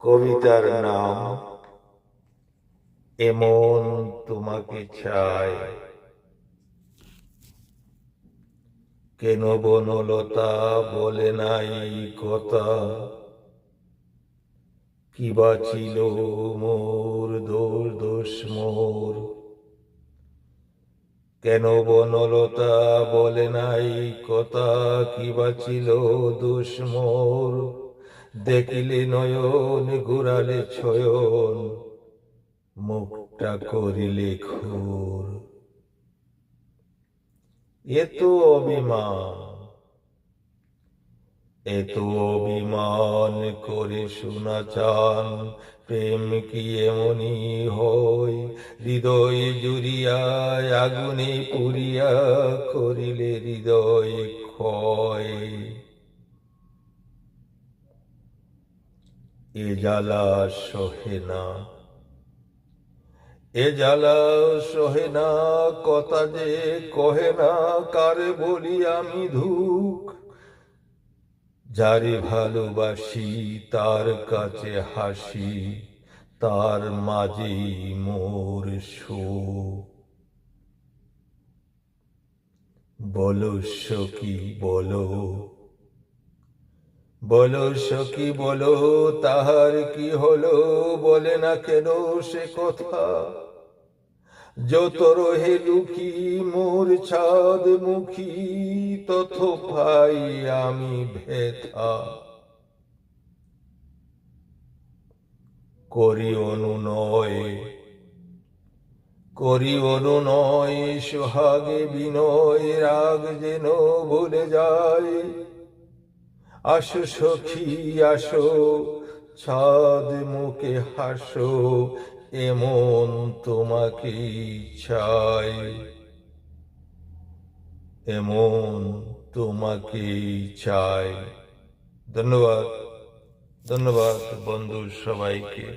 কবিতার নাম এমন তোমাকে চাই। কেন বনলতা বলে নাই কথা, কি বাঁচিল মোর দোষ মোর। কেন বনলতা বলে নাই কথা, কি বাঁচিল দোষ মোর। দেখিলে নয়ন ঘুরালে ছয়ন, মুখটা করিলে খুর। এত অভিমান, এত অভিমান করে শোনা চান, প্রেম কি এমনি হয়? হৃদয় জুড়িয়া আগুনে পুরিয়া করিলে হৃদয় ক্ষয়। এ জ্বালা সহে না, এ জ্বালা সহে না, কথা যে কহে না কারে বলি আমি দুঃখ। যারে ভালোবাসি তার কাছে হাসি, তার মাঝেই মোর সুখ। বলো সখী বলো, বলো সখী বলো, তাহার কি হলো? বলে না কেন সে কথা? যত রহে দুঃখী মোর ছাদ মুখী, তত পাই আমি ব্যথা। করি অনুনয়, করি অনুনয়, সোহাগে বিনয়, রাগ যেন ভুলে যায়। আসো সখী আসো, ছাদ মুখে হাসো, এমন তোমাকে চাই, এমন তোমাকে চাই। ধন্যবাদ, ধন্যবাদ বন্ধু সবাইকে।